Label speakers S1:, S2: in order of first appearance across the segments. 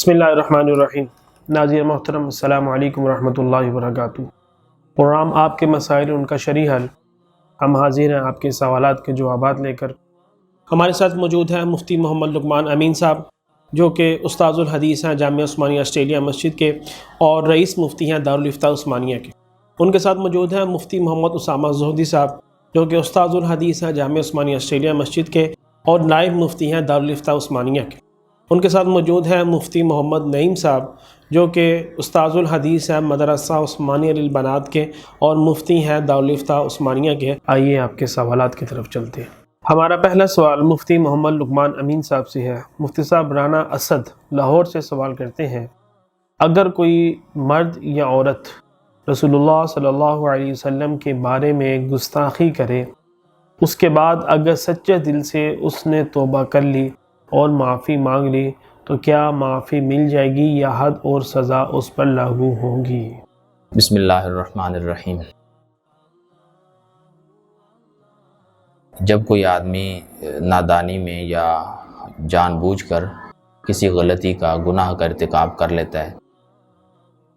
S1: بسم اللہ الرحمن الرحیم۔ ناظرین محترم، السلام علیکم ورحمۃ اللہ وبرکاتہ۔ پروگرام آپ کے مسائل ان کا شرعی حل، ہم حاضر ہیں آپ کے سوالات کے جوابات لے کر۔ ہمارے ساتھ موجود ہیں مفتی محمد لقمان امین صاحب، جو کہ استاذ الحدیث ہیں جامعہ عثمانیہ آسٹریلیا مسجد کے اور رئیس مفتی ہیں دارالافتاء عثمانیہ کے۔ ان کے ساتھ موجود ہیں مفتی محمد اسامہ زہدی صاحب، جو کہ استاذ الحدیث ہیں جامعہ عثمانیہ آسٹریلیا مسجد کے اور نائب مفتی ہیں دارالافتاء عثمانیہ کے۔ ان کے ساتھ موجود ہیں مفتی محمد نعیم صاحب، جو کہ استاذ الحدیث ہیں مدرسہ عثمانیہ للبنات کے اور مفتی ہیں دارالافتاء عثمانیہ کے۔ آئیے آپ کے سوالات کی طرف چلتے ہیں۔ ہمارا پہلا سوال مفتی محمد لقمان امین صاحب سے ہے۔ مفتی صاحب، رانا اسد لاہور سے سوال کرتے ہیں، اگر کوئی مرد یا عورت رسول اللہ صلی اللہ علیہ وسلم کے بارے میں گستاخی کرے، اس کے بعد اگر سچے دل سے اس نے توبہ کر لی اور معافی مانگ لی تو کیا معافی مل جائے گی یا حد اور سزا اس پر لاگو ہوگی؟
S2: بسم اللہ الرحمن الرحیم۔ جب کوئی آدمی نادانی میں یا جان بوجھ کر کسی غلطی کا گناہ کا ارتکاب کر لیتا ہے،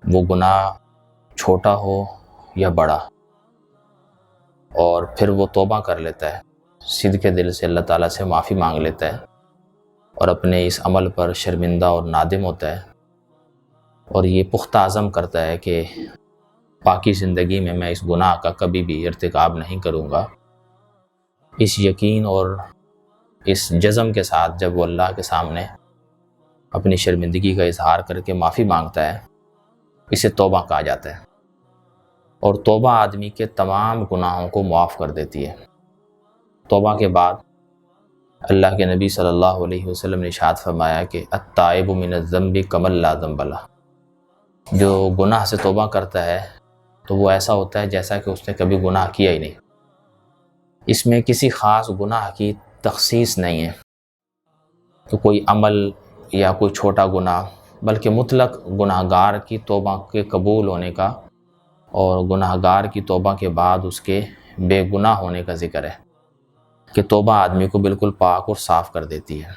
S2: وہ گناہ چھوٹا ہو یا بڑا، اور پھر وہ توبہ کر لیتا ہے، صدق دل سے اللہ تعالیٰ سے معافی مانگ لیتا ہے اور اپنے اس عمل پر شرمندہ اور نادم ہوتا ہے، اور یہ پختہ عزم کرتا ہے کہ باقی زندگی میں میں اس گناہ کا کبھی بھی ارتکاب نہیں کروں گا، اس یقین اور اس جزم کے ساتھ جب وہ اللہ کے سامنے اپنی شرمندگی کا اظہار کر کے معافی مانگتا ہے، اسے توبہ کہا جاتا ہے۔ اور توبہ آدمی کے تمام گناہوں کو معاف کر دیتی ہے۔ توبہ کے بعد اللہ کے نبی صلی اللہ علیہ وسلم نے ارشاد فرمایا کہ التائب من الذنب کمن لا ذنب لہ، جو گناہ سے توبہ کرتا ہے تو وہ ایسا ہوتا ہے جیسا کہ اس نے کبھی گناہ کیا ہی نہیں۔ اس میں کسی خاص گناہ کی تخصیص نہیں ہے کہ کوئی عمل یا کوئی چھوٹا گناہ، بلکہ مطلق گناہ گار کی توبہ کے قبول ہونے کا اور گناہ گار کی توبہ کے بعد اس کے بے گناہ ہونے کا ذکر ہے کہ توبہ آدمی کو بالکل پاک اور صاف کر دیتی ہے۔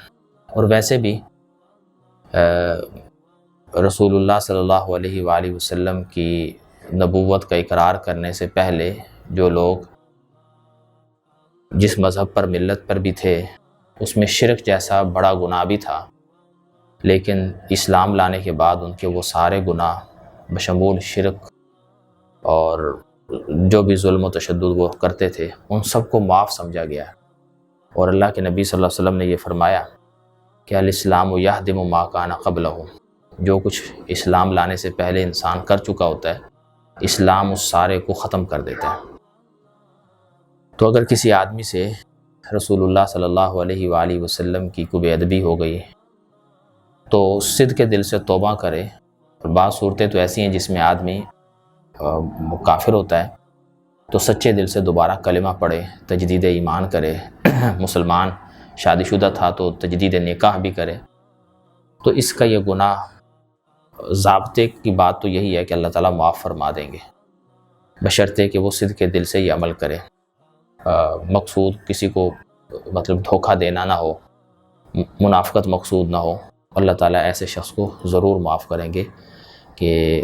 S2: اور ویسے بھی رسول اللہ صلی اللہ علیہ وآلہ وسلم کی نبوت کا اقرار کرنے سے پہلے جو لوگ جس مذہب پر ملت پر بھی تھے، اس میں شرک جیسا بڑا گناہ بھی تھا، لیکن اسلام لانے کے بعد ان کے وہ سارے گناہ بشمول شرک اور جو بھی ظلم و تشدد وہ کرتے تھے ان سب کو معاف سمجھا گیا ہے۔ اور اللہ کے نبی صلی اللہ علیہ وسلم نے یہ فرمایا کہ الاسلام یہدم ما کان قبلہ، جو کچھ اسلام لانے سے پہلے انسان کر چکا ہوتا ہے، اسلام اس سارے کو ختم کر دیتا ہے۔ تو اگر کسی آدمی سے رسول اللہ صلی اللہ علیہ وآلہ وسلم کی کوئی بے ادبی ہو گئی تو صدق کے دل سے توبہ کرے، اور بعض صورتیں تو ایسی ہیں جس میں آدمی کافر ہوتا ہے تو سچے دل سے دوبارہ کلمہ پڑھے، تجدید ایمان کرے، مسلمان شادی شدہ تھا تو تجدید نکاح بھی کرے، تو اس کا یہ گناہ ضابطے کی بات تو یہی ہے کہ اللہ تعالیٰ معاف فرما دیں گے، بشرطے کہ وہ صدق کے دل سے یہ عمل کرے، مقصود کسی کو مطلب دھوکہ دینا نہ ہو، منافقت مقصود نہ ہو۔ اللہ تعالیٰ ایسے شخص کو ضرور معاف کریں گے کہ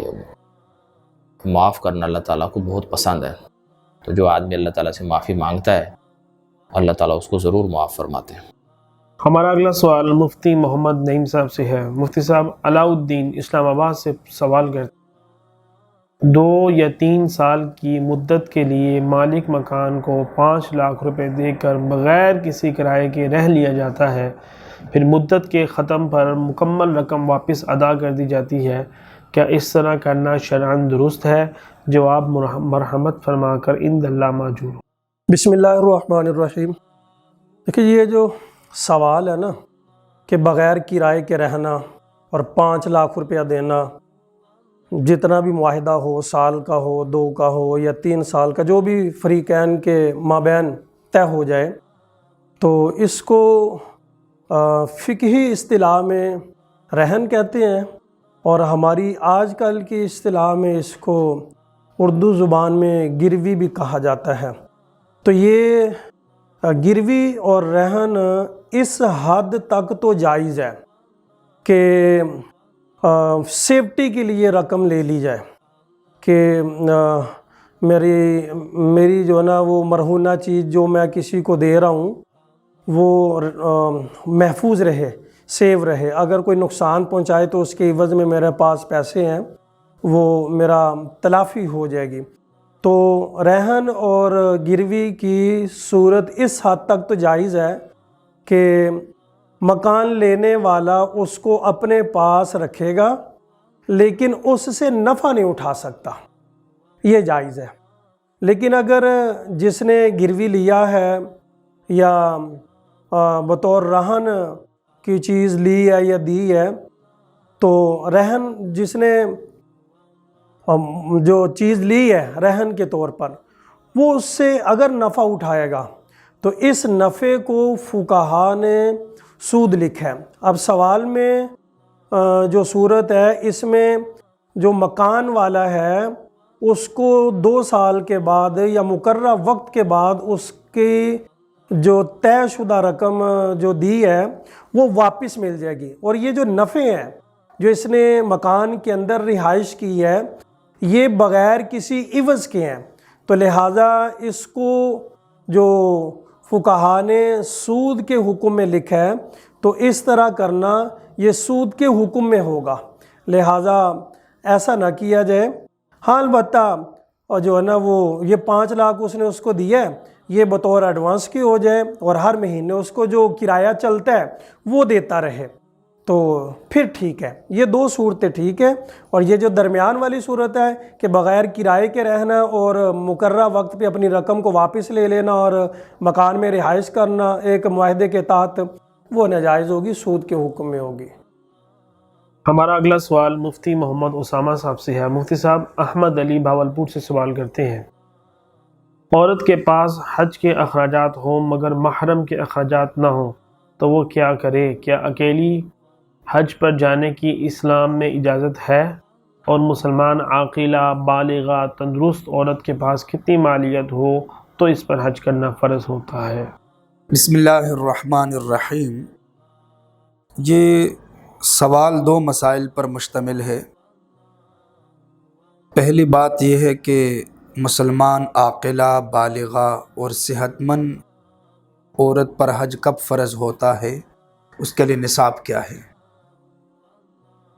S2: معاف کرنا اللہ تعالیٰ کو بہت پسند ہے۔ تو جو آدمی اللہ تعالیٰ سے معافی مانگتا ہے اللہ تعالیٰ اس کو ضرور معاف فرماتے ہیں۔
S1: ہمارا اگلا سوال مفتی محمد نعیم صاحب سے ہے۔ مفتی صاحب، علاء الدین اسلام آباد سے سوال کرتے ہیں، 2 یا 3 سال کی مدت کے لیے مالک مکان کو 5 لاکھ روپے دے کر بغیر کسی کرائے کے رہ لیا جاتا ہے، پھر مدت کے ختم پر مکمل رقم واپس ادا کر دی جاتی ہے، کیا اس طرح کرنا شرعاً درست ہے؟ جواب مرحمت فرما کر عند اللہ ماجور۔
S3: بسم اللہ الرحمن الرحیم۔ دیکھیے، یہ جو سوال ہے نا کہ بغیر کرائے کے رہنا اور 5 لاکھ روپیہ دینا، جتنا بھی معاہدہ ہو، سال کا ہو، 2 کا ہو یا 3 سال کا، جو بھی فریقین کے مابین طے ہو جائے، تو اس کو فقہی اصطلاح میں رہن کہتے ہیں، اور ہماری آج کل کی اصطلاح میں اس کو اردو زبان میں گروی بھی کہا جاتا ہے۔ تو یہ گروی اور رہن اس حد تک تو جائز ہے کہ سیفٹی کے لیے رقم لے لی جائے کہ میری جو ہے نا وہ مرہونہ چیز جو میں کسی کو دے رہا ہوں وہ محفوظ رہے، سیو رہے، اگر کوئی نقصان پہنچائے تو اس کے عوض میں میرے پاس پیسے ہیں، وہ میرا تلافی ہو جائے گی۔ تو رہن اور گروی کی صورت اس حد تک تو جائز ہے کہ مکان لینے والا اس کو اپنے پاس رکھے گا لیکن اس سے نفع نہیں اٹھا سکتا، یہ جائز ہے۔ لیکن اگر جس نے گروی لیا ہے یا بطور رہن کی چیز لی ہے یا دی ہے، تو رہن جس نے جو چیز لی ہے رہن کے طور پر، وہ اس سے اگر نفع اٹھائے گا تو اس نفع کو فقہا نے سود لکھا ہے۔ اب سوال میں جو صورت ہے اس میں جو مکان والا ہے اس کو 2 سال کے بعد یا مقررہ وقت کے بعد اس کی جو طے شدہ رقم جو دی ہے وہ واپس مل جائے گی، اور یہ جو نفع ہے جو اس نے مکان کے اندر رہائش کی ہے یہ بغیر کسی عوض کے ہیں، تو لہٰذا اس کو جو فقہا نے سود کے حکم میں لکھا ہے تو اس طرح کرنا یہ سود کے حکم میں ہوگا، لہٰذا ایسا نہ کیا جائے۔ ہاں البتہ اور جو ہے نا وہ یہ 5 لاکھ اس نے اس کو دیا ہے، یہ بطور ایڈوانس کی ہو جائے اور ہر مہینے اس کو جو کرایہ چلتا ہے وہ دیتا رہے تو پھر ٹھیک ہے۔ یہ 2 صورتیں ٹھیک ہے، اور یہ جو درمیان والی صورت ہے کہ بغیر کرائے کے رہنا اور مقررہ وقت پہ اپنی رقم کو واپس لے لینا اور مکان میں رہائش کرنا ایک معاہدے کے تحت، وہ ناجائز ہوگی، سود کے حکم میں ہوگی۔
S1: ہمارا اگلا سوال مفتی محمد اسامہ صاحب سے ہے۔ مفتی صاحب، احمد علی بھاولپور سے سوال کرتے ہیں، عورت کے پاس حج کے اخراجات ہوں مگر محرم کے اخراجات نہ ہوں تو وہ کیا کرے؟ کیا اکیلی حج پر جانے کی اسلام میں اجازت ہے؟ اور مسلمان عاقلہ بالغہ تندرست عورت کے پاس کتنی مالیت ہو تو اس پر حج کرنا فرض ہوتا ہے؟
S4: بسم اللہ الرحمن الرحیم۔ یہ سوال 2 مسائل پر مشتمل ہے۔ پہلی بات یہ ہے کہ مسلمان عاقلہ بالغہ اور صحت مند عورت پر حج کب فرض ہوتا ہے، اس کے لیے نصاب کیا ہے۔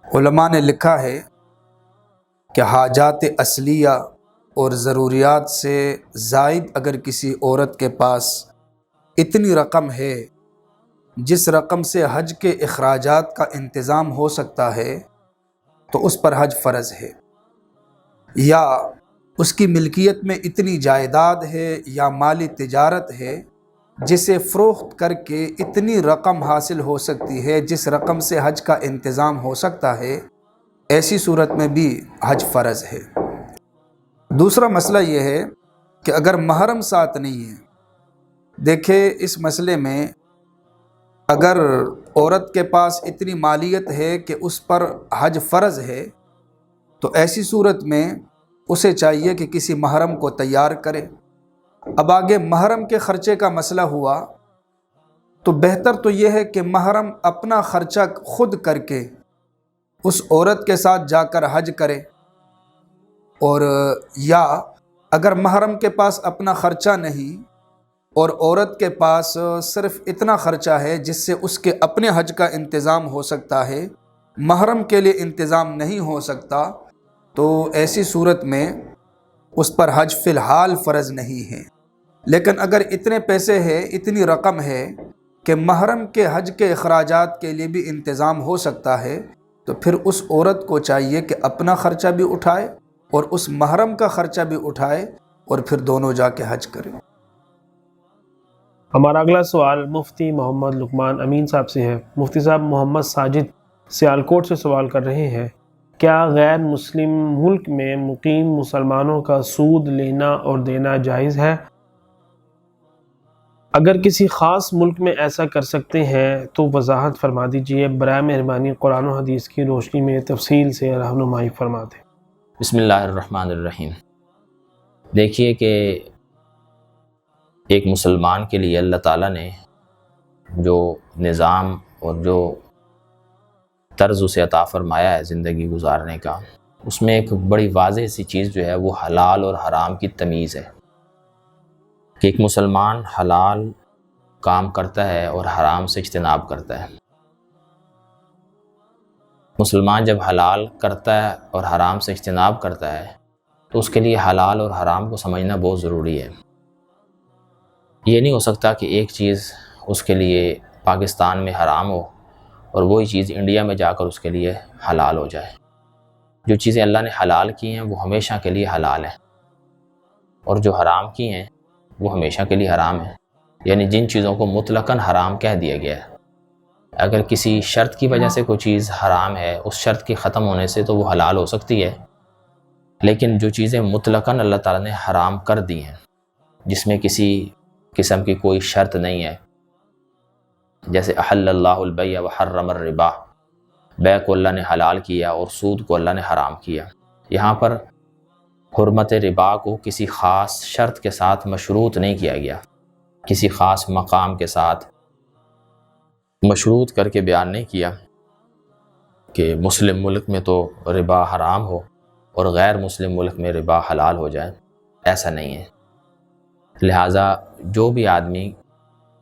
S4: علماء نے لکھا ہے کہ حاجات اصلیہ اور ضروریات سے زائد اگر کسی عورت کے پاس اتنی رقم ہے جس رقم سے حج کے اخراجات کا انتظام ہو سکتا ہے تو اس پر حج فرض ہے، یا اس کی ملکیت میں اتنی جائیداد ہے یا مالی تجارت ہے جسے فروخت کر کے اتنی رقم حاصل ہو سکتی ہے جس رقم سے حج کا انتظام ہو سکتا ہے، ایسی صورت میں بھی حج فرض ہے۔ دوسرا مسئلہ یہ ہے کہ اگر محرم ساتھ نہیں ہے، دیکھیں اس مسئلے میں اگر عورت کے پاس اتنی مالیت ہے کہ اس پر حج فرض ہے تو ایسی صورت میں اسے چاہیے کہ کسی محرم کو تیار کرے۔ اب آگے محرم کے خرچے کا مسئلہ ہوا تو بہتر تو یہ ہے کہ محرم اپنا خرچہ خود کر کے اس عورت کے ساتھ جا کر حج کرے، اور یا اگر محرم کے پاس اپنا خرچہ نہیں اور عورت کے پاس صرف اتنا خرچہ ہے جس سے اس کے اپنے حج کا انتظام ہو سکتا ہے، محرم کے لیے انتظام نہیں ہو سکتا، تو ایسی صورت میں اس پر حج فی الحال فرض نہیں ہے۔ لیکن اگر اتنے پیسے ہے، اتنی رقم ہے کہ محرم کے حج کے اخراجات کے لیے بھی انتظام ہو سکتا ہے، تو پھر اس عورت کو چاہیے کہ اپنا خرچہ بھی اٹھائے اور اس محرم کا خرچہ بھی اٹھائے اور پھر دونوں جا کے حج کرے۔
S1: ہمارا اگلا سوال مفتی محمد لقمان امین صاحب سے ہے۔ مفتی صاحب، محمد ساجد سیالکوٹ سے سوال کر رہے ہیں، کیا غیر مسلم ملک میں مقیم مسلمانوں کا سود لینا اور دینا جائز ہے؟ اگر کسی خاص ملک میں ایسا کر سکتے ہیں تو وضاحت فرما دیجیے، برائے مہربانی قرآن و حدیث کی روشنی میں تفصیل سے رہنمائی فرما دیں۔
S2: بسم اللہ الرحمن الرحیم۔ دیکھیے کہ ایک مسلمان کے لیے اللہ تعالیٰ نے جو نظام اور جو طرز اسے عطا فرمایا ہے زندگی گزارنے کا، اس میں ایک بڑی واضح سی چیز جو ہے وہ حلال اور حرام کی تمیز ہے، کہ ایک مسلمان حلال کام کرتا ہے اور حرام سے اجتناب کرتا ہے۔ مسلمان جب حلال کرتا ہے اور حرام سے اجتناب کرتا ہے تو اس کے لیے حلال اور حرام کو سمجھنا بہت ضروری ہے۔ یہ نہیں ہو سکتا کہ ایک چیز اس کے لیے پاکستان میں حرام ہو اور وہی چیز انڈیا میں جا کر اس کے لیے حلال ہو جائے۔ جو چیزیں اللہ نے حلال کی ہیں وہ ہمیشہ کے لیے حلال ہیں، اور جو حرام کی ہیں وہ ہمیشہ کے لیے حرام ہیں، یعنی جن چیزوں کو مطلقاً حرام کہہ دیا گیا ہے۔ اگر کسی شرط کی وجہ سے کوئی چیز حرام ہے، اس شرط کے ختم ہونے سے تو وہ حلال ہو سکتی ہے، لیکن جو چیزیں مطلقاً اللہ تعالیٰ نے حرام کر دی ہیں، جس میں کسی قسم کی کوئی شرط نہیں ہے، جیسے احل اللہ البیع وحرم الربا، بیع کو اللہ نے حلال کیا اور سود کو اللہ نے حرام کیا۔ یہاں پر حرمت ربا کو کسی خاص شرط کے ساتھ مشروط نہیں کیا گیا، کسی خاص مقام کے ساتھ مشروط کر کے بیان نہیں کیا کہ مسلم ملک میں تو ربا حرام ہو اور غیر مسلم ملک میں ربا حلال ہو جائے، ایسا نہیں ہے۔ لہٰذا جو بھی آدمی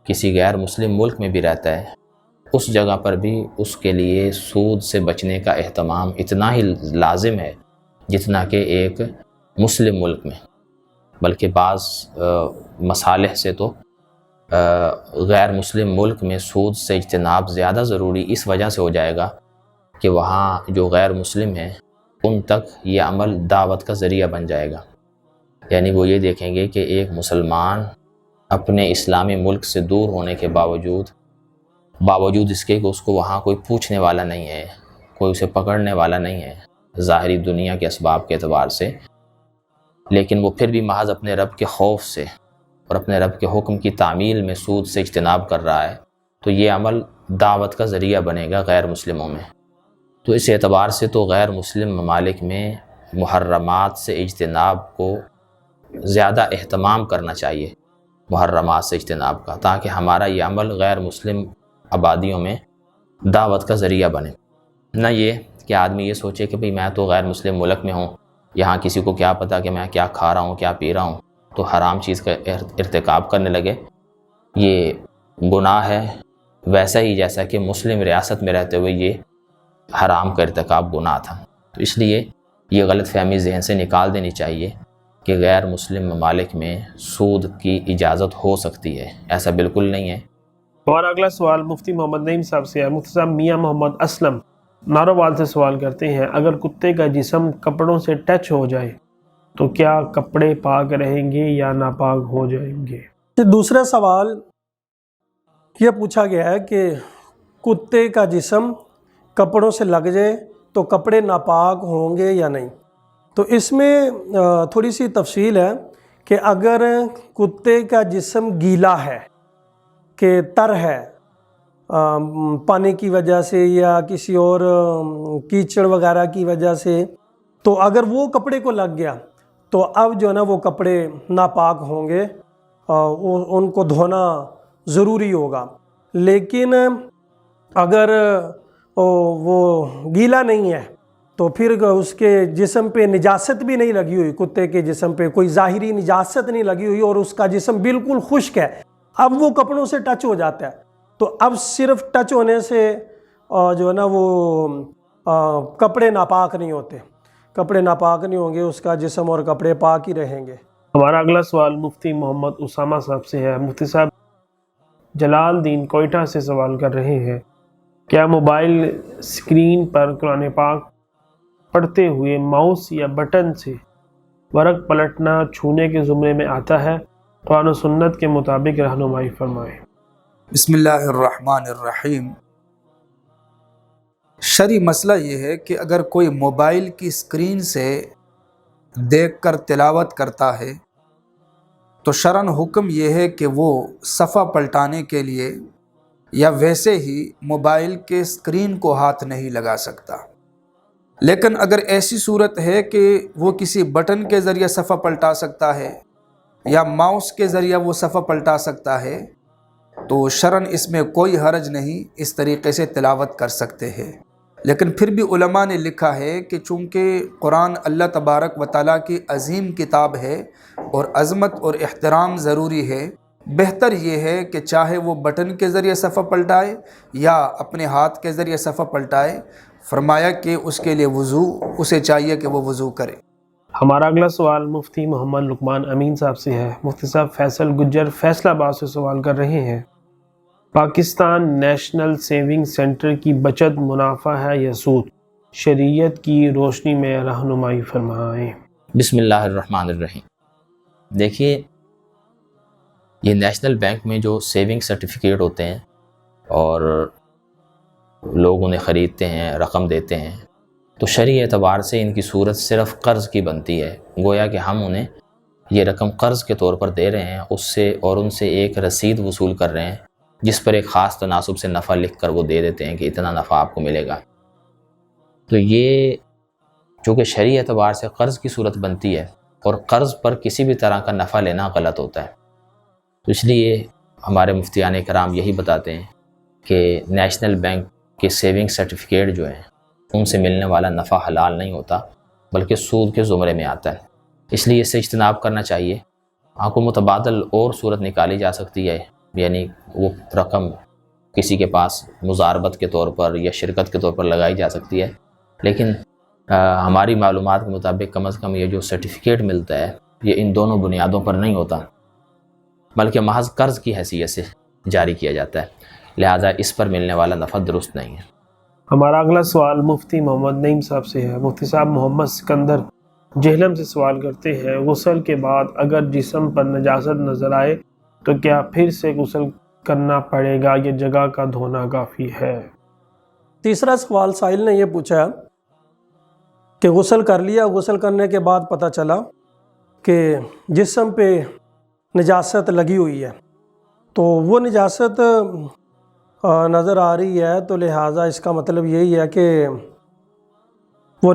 S2: کسی غیر مسلم ملک میں بھی رہتا ہے، اس جگہ پر بھی اس کے لیے سود سے بچنے کا اہتمام اتنا ہی لازم ہے جتنا کہ ایک مسلم ملک میں، بلکہ بعض مصالح سے تو غیر مسلم ملک میں سود سے اجتناب زیادہ ضروری اس وجہ سے ہو جائے گا کہ وہاں جو غیر مسلم ہیں ان تک یہ عمل دعوت کا ذریعہ بن جائے گا، یعنی وہ یہ دیکھیں گے کہ ایک مسلمان اپنے اسلامی ملک سے دور ہونے کے باوجود اس کے کہ اس کو وہاں کوئی پوچھنے والا نہیں ہے، کوئی اسے پکڑنے والا نہیں ہے ظاہری دنیا کے اسباب کے اعتبار سے، لیکن وہ پھر بھی محض اپنے رب کے خوف سے اور اپنے رب کے حکم کی تعمیل میں سود سے اجتناب کر رہا ہے، تو یہ عمل دعوت کا ذریعہ بنے گا غیر مسلموں میں۔ تو اس اعتبار سے تو غیر مسلم ممالک میں محرمات سے اجتناب کو زیادہ اہتمام کرنا چاہیے، محرمات سے اجتناب کا، تاکہ ہمارا یہ عمل غیر مسلم آبادیوں میں دعوت کا ذریعہ بنے، نہ یہ کہ آدمی یہ سوچے کہ بھئی میں تو غیر مسلم ملک میں ہوں، یہاں کسی کو کیا پتہ کہ میں کیا کھا رہا ہوں کیا پی رہا ہوں، تو حرام چیز کا ارتکاب کرنے لگے۔ یہ گناہ ہے ویسا ہی جیسا کہ مسلم ریاست میں رہتے ہوئے یہ حرام کا ارتکاب گناہ تھا۔ تو اس لیے یہ غلط فہمی ذہن سے نکال دینی چاہیے کہ غیر مسلم ممالک میں سود کی اجازت ہو سکتی ہے، ایسا بالکل نہیں ہے۔
S1: ہمارا اگلا سوال مفتی محمد نعیم صاحب سے ہے۔ مفتی صاحب، میاں محمد اسلم نارووال سے سوال کرتے ہیں، اگر کتے کا جسم کپڑوں سے ٹچ ہو جائے تو کیا کپڑے پاک رہیں گے یا ناپاک ہو جائیں گے؟
S3: دوسرا سوال یہ پوچھا گیا ہے کہ کتے کا جسم کپڑوں سے لگ جائے تو کپڑے ناپاک ہوں گے یا نہیں۔ تو اس میں تھوڑی سی تفصیل ہے کہ اگر کتے کا جسم گیلا ہے، کہ تر ہے پانی کی وجہ سے یا کسی اور کیچڑ وغیرہ کی وجہ سے، تو اگر وہ کپڑے کو لگ گیا تو اب جو ہے نا وہ کپڑے ناپاک ہوں گے، ان کو دھونا ضروری ہوگا۔ لیکن اگر وہ گیلا نہیں ہے تو پھر اس کے جسم پہ نجاست بھی نہیں لگی ہوئی، کتے کے جسم پہ کوئی ظاہری نجاست نہیں لگی ہوئی اور اس کا جسم بالکل خشک ہے، اب وہ کپڑوں سے ٹچ ہو جاتا ہے، تو اب صرف ٹچ ہونے سے جو ہے نا وہ کپڑے ناپاک نہیں ہوتے، کپڑے ناپاک نہیں ہوں گے، اس کا جسم اور کپڑے پاک ہی رہیں گے۔
S1: ہمارا اگلا سوال مفتی محمد اسامہ صاحب سے ہے۔ مفتی صاحب، جلال الدین کوئٹہ سے سوال کر رہے ہیں، کیا موبائل اسکرین پر قرآن پاک پڑھتے ہوئے ماؤس یا بٹن سے ورق پلٹنا چھونے کے زمرے میں آتا ہے؟ قرآن و سنت کے مطابق رہنمائی فرمائیں۔
S4: بسم اللہ الرحمن الرحیم۔ شرعی مسئلہ یہ ہے کہ اگر کوئی موبائل کی اسکرین سے دیکھ کر تلاوت کرتا ہے تو شرعاً حکم یہ ہے کہ وہ صفحہ پلٹانے کے لیے یا ویسے ہی موبائل کے اسکرین کو ہاتھ نہیں لگا سکتا، لیکن اگر ایسی صورت ہے کہ وہ کسی بٹن کے ذریعے صفحہ پلٹا سکتا ہے یا ماؤس کے ذریعے وہ صفحہ پلٹا سکتا ہے تو شرعاً اس میں کوئی حرج نہیں، اس طریقے سے تلاوت کر سکتے ہیں۔ لیکن پھر بھی علماء نے لکھا ہے کہ چونکہ قرآن اللہ تبارک و تعالیٰ کی عظیم کتاب ہے اور عظمت اور احترام ضروری ہے، بہتر یہ ہے کہ چاہے وہ بٹن کے ذریعے صفحہ پلٹائے یا اپنے ہاتھ کے ذریعے صفحہ پلٹائے، فرمایا کہ اس کے لیے اسے چاہیے کہ وہ وضو کرے۔
S1: ہمارا اگلا سوال مفتی محمد لقمان امین صاحب سے ہے۔ مفتی صاحب فیصل گجر فیصل آباد سے سوال کر رہے ہیں، پاکستان نیشنل سیونگ سینٹر کی بچت منافع ہے یا سود؟ شریعت کی روشنی میں رہنمائی فرمائیں۔
S2: بسم اللہ الرحمن الرحیم۔ دیکھیے، یہ نیشنل بینک میں جو سیونگ سرٹیفکیٹ ہوتے ہیں اور لوگ انہیں خریدتے ہیں، رقم دیتے ہیں، تو شرعی اعتبار سے ان کی صورت صرف قرض کی بنتی ہے، گویا کہ ہم انہیں یہ رقم قرض کے طور پر دے رہے ہیں، ان سے ایک رسید وصول کر رہے ہیں جس پر ایک خاص تناسب سے نفع لکھ کر وہ دے دیتے ہیں کہ اتنا نفع آپ کو ملے گا۔ تو یہ چونکہ شرعی اعتبار سے قرض کی صورت بنتی ہے اور قرض پر کسی بھی طرح کا نفع لینا غلط ہوتا ہے، تو اس لیے ہمارے مفتیان کرام یہی بتاتے ہیں کہ نیشنل بینک کے سیونگ سرٹیفکیٹ جو ہیں ان سے ملنے والا نفع حلال نہیں ہوتا بلکہ سود کے زمرے میں آتا ہے، اس لیے اس سے اجتناب کرنا چاہیے۔ آپ کو متبادل اور صورت نکالی جا سکتی ہے، یعنی وہ رقم کسی کے پاس مزاربت کے طور پر یا شرکت کے طور پر لگائی جا سکتی ہے، لیکن ہماری معلومات کے مطابق کم از کم یہ جو سرٹیفکیٹ ملتا ہے یہ ان دونوں بنیادوں پر نہیں ہوتا بلکہ محض قرض کی حیثیت سے جاری کیا جاتا ہے، لہذا اس پر ملنے والا نفع درست نہیں ہے۔
S1: ہمارا اگلا سوال مفتی محمد نعیم صاحب سے ہے۔ مفتی صاحب محمد سکندر جہلم سے سوال کرتے ہیں، غسل کے بعد اگر جسم پر نجاست نظر آئے تو کیا پھر سے غسل کرنا پڑے گا یا جگہ کا دھونا کافی ہے؟
S3: تیسرا سوال سائل نے یہ پوچھا کہ غسل کر لیا، غسل کرنے کے بعد پتہ چلا کہ جسم پہ نجاست لگی ہوئی ہے، تو وہ نجاست نظر آ رہی ہے، تو لہٰذا اس کا مطلب یہی ہے کہ وہ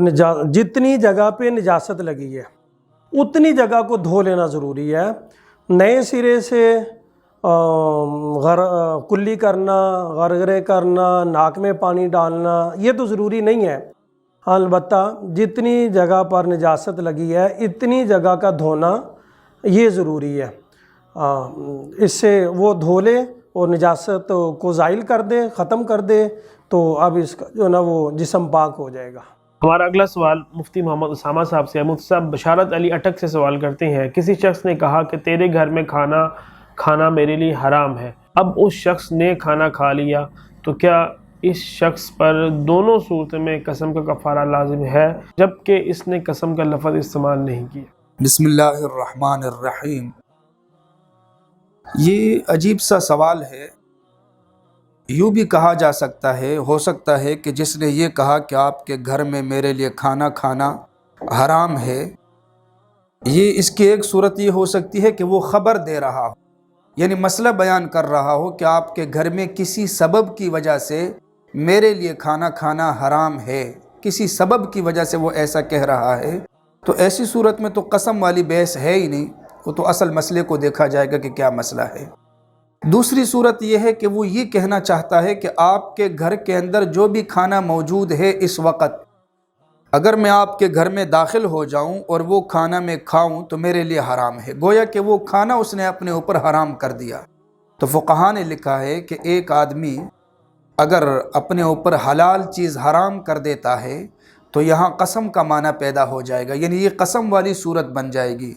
S3: جتنی جگہ پہ نجاست لگی ہے اتنی جگہ کو دھو لینا ضروری ہے۔ نئے سرے سے کلی کرنا، غرغرے کرنا، ناک میں پانی ڈالنا یہ تو ضروری نہیں ہے، البتہ جتنی جگہ پر نجاست لگی ہے اتنی جگہ کا دھونا یہ ضروری ہے۔ اس سے وہ دھو لے اور نجاست کو زائل کر دے، ختم کر دے، تو اب اس کا جو نا وہ جسم پاک ہو جائے گا۔
S1: ہمارا اگلا سوال مفتی محمد اسامہ صاحب سے ہے۔ مفتی صاحب بشارت علی اٹک سے سوال کرتے ہیں، کسی شخص نے کہا کہ تیرے گھر میں کھانا میرے لیے حرام ہے، اب اس شخص نے کھانا کھا لیا تو کیا اس شخص پر دونوں صورت میں قسم کا کفارہ لازم ہے جبکہ اس نے قسم کا لفظ استعمال نہیں کیا؟
S4: بسم اللہ الرحمن الرحیم۔ یہ عجیب سا سوال ہے۔ یوں بھی کہا جا سکتا ہے، ہو سکتا ہے کہ جس نے یہ کہا کہ آپ کے گھر میں میرے لیے کھانا کھانا حرام ہے، یہ اس کی ایک صورت یہ ہو سکتی ہے کہ وہ خبر دے رہا ہو، یعنی مسئلہ بیان کر رہا ہو کہ آپ کے گھر میں کسی سبب کی وجہ سے میرے لیے کھانا کھانا حرام ہے، کسی سبب کی وجہ سے وہ ایسا کہہ رہا ہے، تو ایسی صورت میں تو قسم والی بحث ہے ہی نہیں، وہ تو اصل مسئلے کو دیکھا جائے گا کہ کیا مسئلہ ہے۔ دوسری صورت یہ ہے کہ وہ یہ کہنا چاہتا ہے کہ آپ کے گھر کے اندر جو بھی کھانا موجود ہے اس وقت، اگر میں آپ کے گھر میں داخل ہو جاؤں اور وہ کھانا میں کھاؤں تو میرے لیے حرام ہے، گویا کہ وہ کھانا اس نے اپنے اوپر حرام کر دیا۔ تو فقہا نے لکھا ہے کہ ایک آدمی اگر اپنے اوپر حلال چیز حرام کر دیتا ہے تو یہاں قسم کا معنی پیدا ہو جائے گا، یعنی یہ قسم والی صورت بن جائے گی،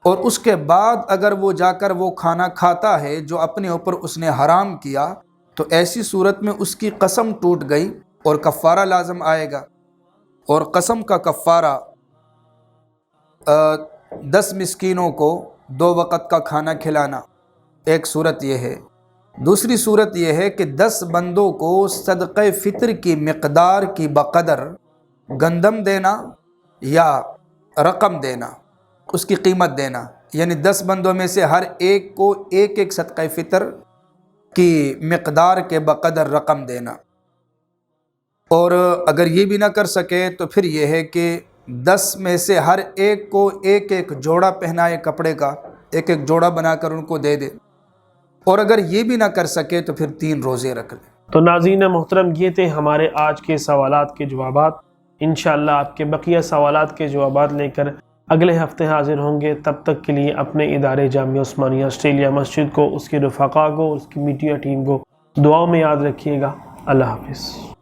S4: اور اس کے بعد اگر وہ جا کر وہ کھانا کھاتا ہے جو اپنے اوپر اس نے حرام کیا تو ایسی صورت میں اس کی قسم ٹوٹ گئی اور کفارہ لازم آئے گا، اور قسم کا کفارہ 10 مسکینوں کو 2 وقت کا کھانا کھلانا، ایک صورت یہ ہے۔ دوسری صورت یہ ہے کہ 10 بندوں کو صدقہ فطر کی مقدار کی بقدر گندم دینا یا رقم دینا، اس کی قیمت دینا، یعنی 10 بندوں میں سے ہر ایک کو ایک صدقہ فطر کی مقدار کے بقدر رقم دینا، اور اگر یہ بھی نہ کر سکے تو پھر یہ ہے کہ 10 میں سے ہر ایک کو ایک جوڑا پہنائے کپڑے کا، ایک جوڑا بنا کر ان کو دے دے، اور اگر یہ بھی نہ کر سکے تو پھر 3 روزے رکھ لے۔
S1: تو ناظرین محترم یہ تھے ہمارے آج کے سوالات کے جوابات. انشاءاللہ آپ کے بقیہ سوالات کے جوابات لے کر اگلے ہفتے حاضر ہوں گے. تب تک کے لیے اپنے ادارے جامعہ عثمانیہ آسٹریلیا مسجد کو، اس کے رفقا کو، اس کی میڈیا ٹیم کو دعاؤں میں یاد رکھیے گا. اللہ حافظ.